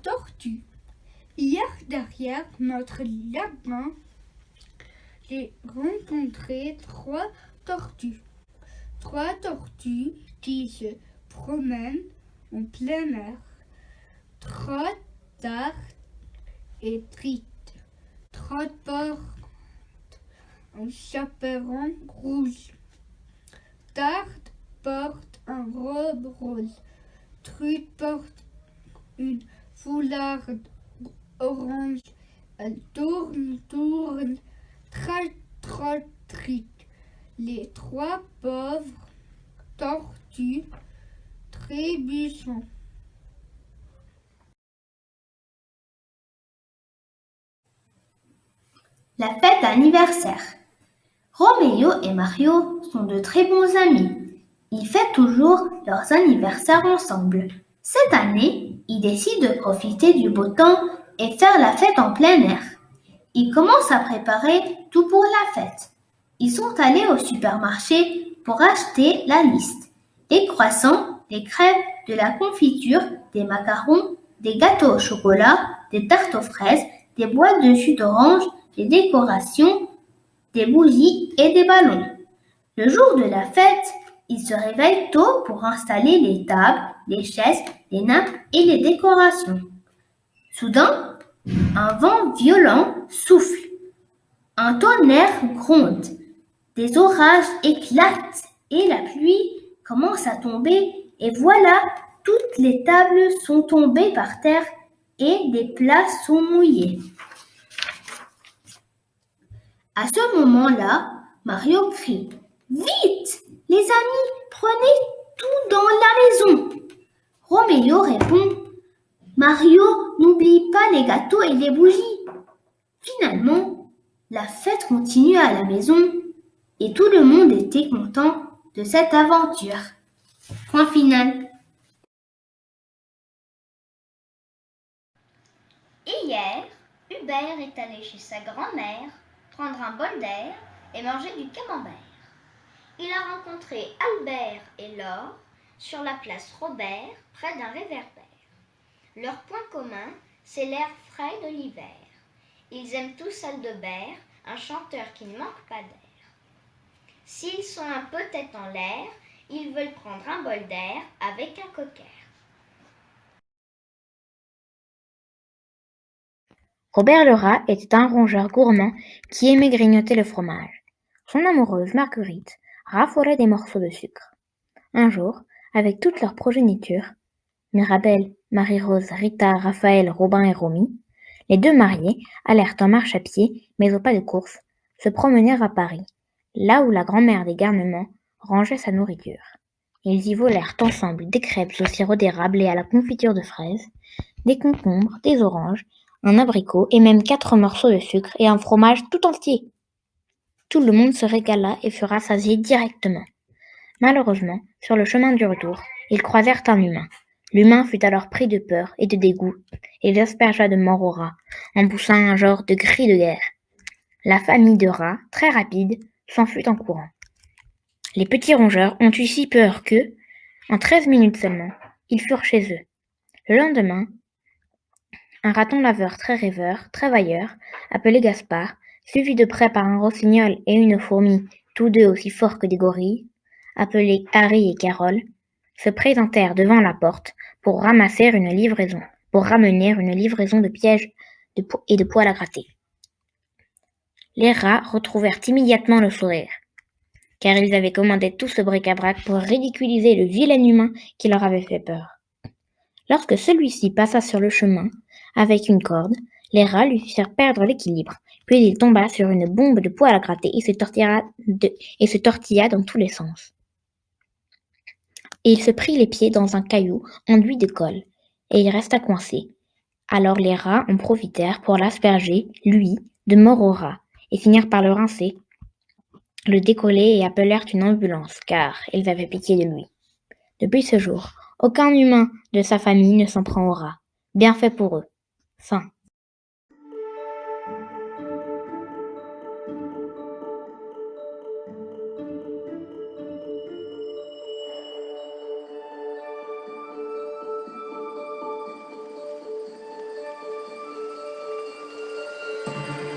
tortues. Hier, derrière notre lapin, j'ai rencontré trois tortues. Trois tortues qui se promènent en plein air. Trot, tarte et trite. Trot porte un chaperon rouge. Tarte porte un robe rose. Trute porte une foularde orange. Elle tourne, tourne, trot, trite. Les trois pauvres tortues trébuchant. La fête d'anniversaire. Roméo et Mario sont de très bons amis. Ils fêtent toujours leurs anniversaires ensemble. Cette année, ils décident de profiter du beau temps et faire la fête en plein air. Ils commencent à préparer tout pour la fête. Ils sont allés au supermarché pour acheter la liste. Des croissants, des crêpes, de la confiture, des macarons, des gâteaux au chocolat, des tartes aux fraises, des boîtes de jus d'orange, des décorations, des bougies et des ballons. Le jour de la fête, ils se réveillent tôt pour installer les tables, les chaises, les nappes et les décorations. Soudain, un vent violent souffle. Un tonnerre gronde. Des orages éclatent et la pluie commence à tomber et voilà, toutes les tables sont tombées par terre et des plats sont mouillés. À ce moment-là, Mario crie « Vite, les amis, prenez tout dans la maison !» Roméo répond « Mario, n'oublie pas les gâteaux et les bougies !» Finalement, la fête continue à la maison et tout le monde était content de cette aventure. Point final. Hier, Hubert est allé chez sa grand-mère prendre un bol d'air et manger du camembert. Il a rencontré Albert et Laure sur la place Robert, près d'un réverbère. Leur point commun, c'est l'air frais de l'hiver. Ils aiment tous Aldebert, un chanteur qui ne manque pas d'air. S'ils sont un peu tête en l'air, ils veulent prendre un bol d'air avec un cocker. Robert le rat était un rongeur gourmand qui aimait grignoter le fromage. Son amoureuse Marguerite raffolait des morceaux de sucre. Un jour, avec toute leur progéniture, Mirabelle, Marie-Rose, Rita, Raphaël, Robin et Romy, les deux mariés allèrent en marche à pied, mais au pas de course, se promener à Paris, là où la grand-mère des Garnements rangeait sa nourriture. Ils y volèrent ensemble des crêpes au sirop d'érable et à la confiture de fraises, des concombres, des oranges, un abricot et même 4 morceaux de sucre et un fromage tout entier. Tout le monde se régala et fut rassasié directement. Malheureusement, sur le chemin du retour, ils croisèrent un humain. L'humain fut alors pris de peur et de dégoût et l'aspergea de mort au rat, en poussant un genre de cri de guerre. La famille de rats, très rapide, s'enfuit en courant. Les petits rongeurs ont eu si peur que, en 13 minutes seulement, ils furent chez eux. Le lendemain, un raton laveur très rêveur, travailleur, appelé Gaspard, suivi de près par un rossignol et une fourmi, tous deux aussi forts que des gorilles, appelés Harry et Carole, se présentèrent devant la porte pour ramener une livraison de pièges et de poils à gratter. Les rats retrouvèrent immédiatement le sourire, car ils avaient commandé tout ce bric-à-brac pour ridiculiser le vilain humain qui leur avait fait peur. Lorsque celui-ci passa sur le chemin avec une corde, les rats lui firent perdre l'équilibre, puis il tomba sur une bombe de poils à gratter et se tortilla dans tous les sens. Et il se prit les pieds dans un caillou enduit de colle, et il resta coincé. Alors les rats en profitèrent pour l'asperger, lui, de mort au rat, et finirent par le rincer, le décoller et appelèrent une ambulance, car ils avaient pitié de lui. Depuis ce jour, aucun humain de sa famille ne s'en prend au rat. Bien fait pour eux. Fin.